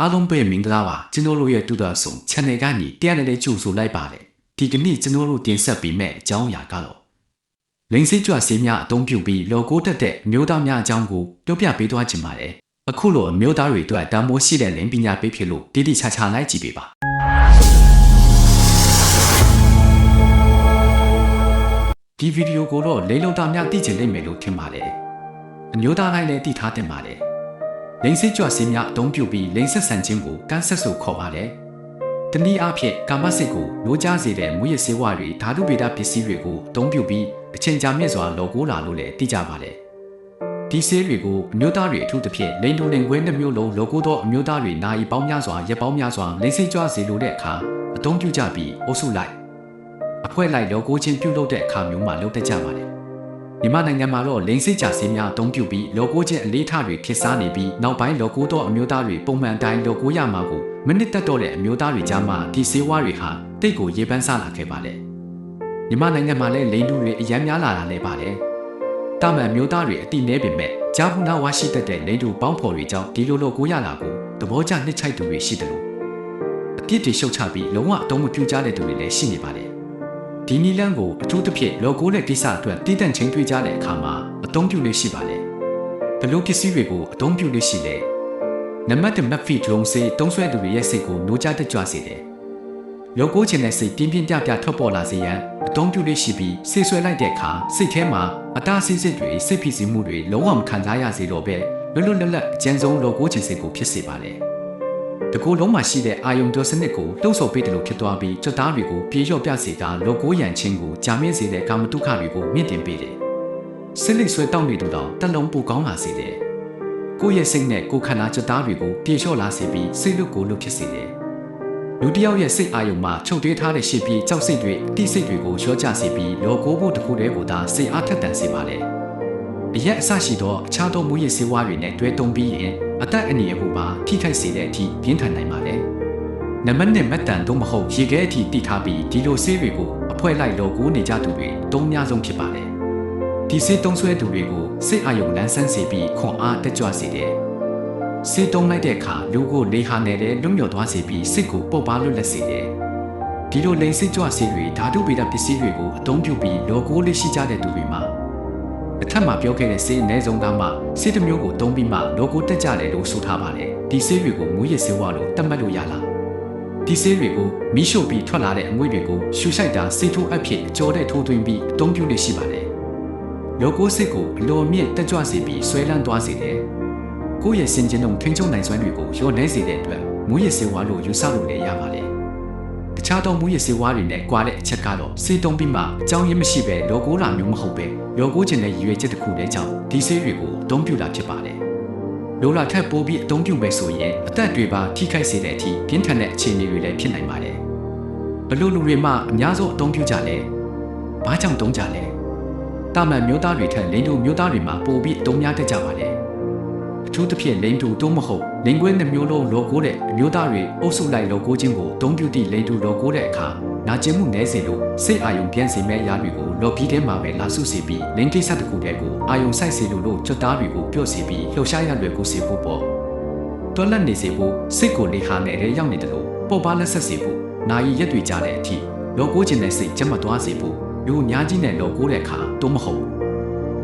阿龙被明的话，真多路也都得送，前那个你点来的住宿来罢了。第个你真多路电视比卖讲牙嘎咯。零四抓些面东表比老古得的，苗大面讲过，都别被多进嘛嘞。库罗苗大瑞对但摩西的零边也被披露，滴滴恰恰来几杯吧。ဒီဗီဒီယိုကိုတော့လေလုံတာများသိချင်လိမ့်မယ်လို့ထင်ပါတယ်။အမျိုးသားတိုင်းလည်းသိထားတင်ပါတယ်။လိန်စစ်ကြွစင်းများအသုံးပြုပြီးလိန်ဆက်ဆန်ခြင်းကိုကန်းဆက်ဆိုခေါ်ပါတယ်။တနည်းအားဖြင့်ကာမစိတ်ကိုလိုချစေတဲ့မွေးရစေဝါတွေဓာတုဗေဒပစ္စည်းတွေကိုအသုံးပြုပြီးအချိန်ကြာမြင့်စွာလောကိုလာလို့လည်းသိကြပါတယ်။ဒီဆေးတွေကိုအမျိုးသားတွေအထူးသဖြင့်လိန်တုံလင်ခွဲတစ်မျိုးလုံးလောကိုသောအမျိုးသားတွေနာရီပေါင်းများစွာရက်ပေါင်းများစွာလိန်စစ်ကြွစေလိုတဲ့အခါအသုံးပြုကြပြီးအုပ်စုလိုက်အဖွဲ့လိုက်လောကိုချင်းပြုလုပ်တဲ့အခါမျိုးမှာလုပ်တတ်ကြပါတယ်။မြန်မာနိုင်ငံမှာတော့လိန်စစ်ကြဆေးများအသုံးပြုပြီးလောကိုချင်းအလေးထားတွေခေတ်စားနေပြီးနောက်ပိုင်းလောကိုသောအမျိုးသားတွေပုံမှန်တိုင်းလောကိုရမှာကိုမိနစ်တက်တော့တဲ့အမျိုးသားတွေကြားမှာဒီဆေးဝါးတွေဟာတိတ်ကိုရေပန်းစားလာခဲ့ပါတယ်။မြန်မာနိုင်ငံမှာလည်းလိန်တူတွေအများများလာတာလည်းပါတယ်။တာမန်မျိုးသားတွေအတိနေပေမဲ့ဂျာဘူးနာဝါရှိတတ်တဲ့လိန်တူပေါင်းဖော်တွေကြောင့်ဒီလိုလောကိုရလာကိုသဘောကျနှစ်ချိုက်သူတွေရှိတယ်လို့အပြစ်တွေရှုတ်ချပြီးလုံးဝအသုံးမပြုကြတဲ့သူတွေလည်းရှိနေပါတယ်။ဒီနီလန်းကိုအထူးသဖြင့်လောကိုတဲ့ကိစ္စအတွက်တည်တံ့ချင်းတွေ့ကြတဲ့အခါမှာအသုံးပြုလို့ရှိပါလေ။ဘလို့ပစ္စည်းတွေကိုအသုံးပြုလို့ရှိလေ။နံပါတ်1မက်ဖီဒရုံစေးတုံးဆွဲသူတွေရဲ့စိတ်ကိုနိုးကြတက်ကြွစေတယ်။လောကိုခြင်းနဲ့စိတ်ပြင်းပြင်းပြပြထွက်ပေါ်လာစေရန်အသုံးပြုလို့ရှိပြီးဆေးဆွဲလိုက်တဲ့အခါစိတ်ထဲမှာအတားဆီးစိတ်တွေစိတ်ဖြစ်စီမှုတွေလုံးဝမခံစားရစေတော့ပဲလွတ်လွတ်လပ်လပ်အကျဉ်းဆုံးလောကိုခြင်းစိတ်ကိုဖြစ်စေပါလေ။တကူလုံးမှာရှိတဲ့အာယုံတော်စနစ်ကိုလှုပ်ဆော်ပေးတယ်လို့ဖြစ်သွားပြီးကြွသားတွေကိုပြေလျော့ပြစေတာလောကိုရန်ချင်းကိုကြာမြင့်စေတဲ့ကာမတုခတွေကိုမြင့်တင်ပေးတယ်။စိတ်လိဆွဲတောက်နေတော့တက်လုံးပိုကောင်းလာစေတယ်။ကိုယ့်ရဲ့စိတ်နဲ့ကိုယ်ခန္ဓာကြွသားတွေကိုပြေလျော့လာစေပြီးစိတ်လွတ်ကိုလွတ်ဖြစ်စေတယ်။လူတစ်ယောက်ရဲ့စိတ်အာယုံမှာချုပ်သွေးထားတဲ့ရှေ့ပြေကြောက်စိတ်တွေတိစိတ်တွေကိုလျော့ကျစေပြီးလောကိုဖို့တခုတည်းကိုသာစိတ်အားထက်သန်စေပါလေ။အရက်အဆရှိသောအခြားသောမူရည်စေဝါးတွေနဲ့တွဲတုံပြီးရင်အသက်အန္တရာယ်ကိုပါထိခိုက်စေတဲ့အထိပြင်းထန်နိုင်ပါလေ။နံပါတ်1မက်တန်သို့မဟုတ်ရေခဲအထိတိထားပြီးဒီလိုဆေးတွေကိုအဖွဲ့လိုက်လောကိုနေကြသူတွေတုံးများဆုံးဖြစ်ပါလေ။ဒီဆေးတုံးဆွဲသူတွေကိုစိတ်အာရုံလန်းဆန်းစေပြီးခွန်အားတက်ကြွစေတယ်။ဆေးတုံးလိုက်တဲ့အခါလူကိုလေဟာနယ်လွတ်မြောက်သွားစေပြီးစိတ်ကိုပုတ်ပါလွတ်လပ်စေတယ်။ဒီလိုလိန်စိတ်ကြွဆေးတွေဓာတုဗေဒပစ္စည်းတွေကိုအသုံးပြုပြီးလောကိုလေးရှိကြတဲ့သူတွေမှာအထက်မှာပြောခဲ့တဲ့ဆေးအနည်းဆုံးသားမှဆေးတစ်မျိုးကိုသုံးပြီးမှလောကိုတက်ကြတယ်လို့ဆိုထားပါတယ်ဒီဆေးတွေကိုမူရစ်ဆေးဝါးလို့သတ်မှတ်လို့ရလားဒီဆေးတွေကိုမီးရှို့ပြီးထွက်လာတဲ့အငွေ့တွေကိုရှူဆိုင်တာဆေးထိုးအပ်ဖြစ်ကြောတဲ့ထိုးသွင်းပြီးအသုံးပြုလို့ရှိပါတယ်လောကိုစိတ်ကိုအလိုအမြင့်တက်ကြွစေပြီးဆွဲလန်းသွားစေတယ်ကိုယ့်ရဲ့စင်ကြင်လုံးထိန်းချုပ်နိုင်စွမ်းတွေကိုလျော့နှဲစေတဲ့အတွက်မူရစ်ဆေးဝါးလို့ယူဆလို့လည်းရပါတယ်တခြားသောမူရစ်ဆေးဝါးတွေနဲ့ကွာတဲ့အချက်ကတော့ဆေးတုံးပြီးမှအကြောင်းရင်းမရှိပဲလောကိုလာမျိုးမဟုတ်ပဲလောကိုခြင်းတဲ့ရည်ရွယ်ချက်တစ်ခုတည်းကြောင့်ဒီဆေးတွေကိုအသုံးပြုတာဖြစ်ပါတယ်လိုလာထက်ပိုပြီးအသုံးပြုမယ်ဆိုရင်အသက်တွေပါထိခိုက်စေတဲ့အထိပြင်းထန်တဲ့အခြေအနေတွေလည်းဖြစ်နိုင်ပါတယ်ဘလို့လူတွေမှအများဆုံးအသုံးပြုကြလဲဘာကြောင့်တုံးကြလဲတာမန်မျိုးသားတွေထက်လိန်တူမျိုးသားတွေမှာပိုပြီးအသုံးများတတ်ကြပါတယ်အထူးသဖြင့်လိန်တူတိုးမဟုတ်လင်ကွဲနှမျိုးလုံးလောကိုတဲ့အမျိုးသားတွေအုပ်စုလိုက်လောကိုခြင်းကိုအသုံးပြုသည့်လိန်တူလောကိုတဲ့အခါနာကျင်မှုနည်းစေလို့စိတ်အာရုံပြန်စေမဲ့အရာတွေကိုလော်ပြီးထဲမှာပဲလာစုစေပြီးလင်းကိစ္စတစ်ခုတည်းကိုအာရုံစိုက်စေလို့ကြွသားတွေကိုပြော့စေပြီးလှုပ်ရှားရလွယ်ကိုစေဖို့ပေါ့တွက်လက်နေစေဖို့စိတ်ကိုလေဟာနဲ့ရောက်နေတယ်လို့ပေါ်ပါလက်ဆက်စေဖို့နာယီရက်တွေကြတဲ့အထိလောကိုခြင်းနဲ့စိတ်ကျမသွားစေဖို့လူအများကြီးနဲ့လောကိုတဲ့အခါတော့မဟုတ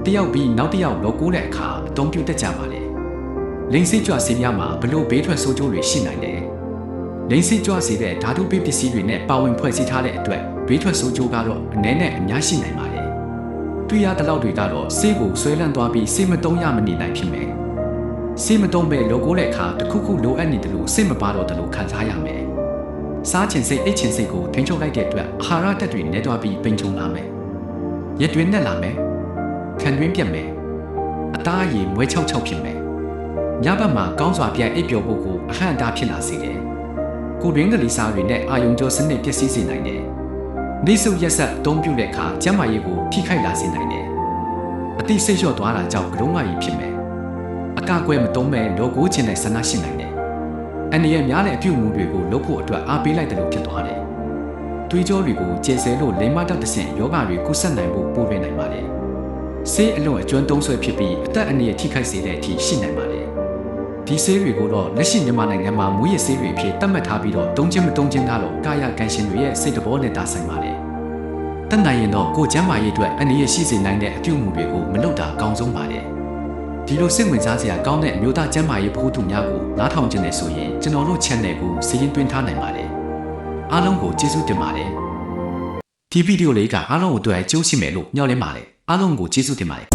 ်တယောက်ပြီးနောက်တစ်ယောက်လောကိုတဲ့အခါအသုံးပြုတတ်ကြပါလေလိန်စိတ်ကြွစေများမှာဘလို့ဘေးထွက်ဆိုးကျိုးတွေရှိနိုင်တယ်လိန်စိတ်ကြွစေတဲ့ဓာတုပစ္စည်းတွေနဲ့ပါဝင်ဖွဲ့စည်းထားတဲ့အတွက်ဘေးထွက်ဆိုးကျိုးကတော့အနည်းနဲ့အများရှိနိုင်ပါတယ်တွေ့ရတဲ့လောက်တွေကတော့ဆေးကိုဆွဲလန်းသွားပြီးဆေးမတုံးရမနေနိုင်ဖြစ်မယ်ဆေးမတုံးပဲလောကိုတဲ့အခါတခုခုလိုအပ်နေတယ်လို့စိတ်မပါတော့တယ်လို့ခံစားရမယ်စားချင်စိတ်အိတ်ချင်စိတ်ကိုထိန်းချုပ်လိုက်တဲ့အတွက်အာဟာရဓာတ်တွေနဲ့တွားပြီးပိန်ချုံလာမယ်ရက်တွင်းနဲ့လာမယ်ခံတွင်းပြတ်မယ်အသားအရည်မွဲချောက်ချောက်ဖြစ်မယ်ညဘက်မှာကောင်းစွာပြန်အိပ်ပျော်ဖို့ကိုအဟန့်အတားဖြစ်လာစေတယ်ကိုတွင်းကလေးစားတွေနဲ့အာယုံကြောစနစ်ပျက်စီးစေနိုင်တယ်နေစုရက်ဆက်အသုံးပြုတဲ့အခါကျန်းမာရေးကိုထိခိုက်လာစေနိုင်တယ်အသိစိတ်လျှော့သွားတာကြောင့်ကလုံးမကြီးဖြစ်မယ်အကာအကွယ်မတုံးမဲ့လောကိုခြင်းနဲ့ဆန္ဒရှိနိုင်တယ်အန္တရာယ်များတဲ့အပြုအမူတွေကိုလုပ်ဖို့အတွက်အားပေးလိုက်တယ်လို့ဖြစ်သွားတယ်တွေးကြောတွေကိုကျေဆဲလို့လိမ္မာတတ်တဲ့ဆင့်ယောဂတွေကုသနိုင်ဖို့ပို့ပေးနိုင်ပါတယ်ဆေးအလွန်အကျွမ်းသုံးဆွဲဖြစ်ပြီးအသက်အန္တရာယ်ထိခိုက်စေတဲ့အထိရှိနိုင်ပါတယ် ဒီဆေးတွေကိုတော့လက်ရှိမြန်မာနိုင်ငံမှာမူရစ်ဆေးတွေဖြစ်တတ်မှတ်ထားပြီးတော့တုံးချင်းမတုံးချင်းကတော့ကာယကံရှင်တွေရဲ့စိတ်တဘောနဲ့တာဆိုင်ပါတယ်တတ်နိုင်ရင်တော့ကိုကျမ်းမာရေးအတွက်အနေရရှိစေနိုင်တဲ့အပြုအမူတွေကိုမလုပ်တာအကောင်းဆုံးပါတယ်ဒီလိုစိတ်ဝင်စားစရာကောင်းတဲ့အမျိုးသားကျမ်းမာရေးဖူးသူများကိုနားထောင်ခြင်းနဲ့ဆိုရင်ကျွန်တော်တို့ channel ကိုစာရင်းသွင်းထားနိုင်ပါတယ်အားလုံးကိုကျေးဇူးတင်ပါတယ်ဒီဗီဒီယိုလေးကအားလုံးကိုတွေ့အကျိုးရှိမယ်လို့ညွှန်လင်းပါတယ်အားလုံးကိုကျေးဇူးတင်ပါတယ်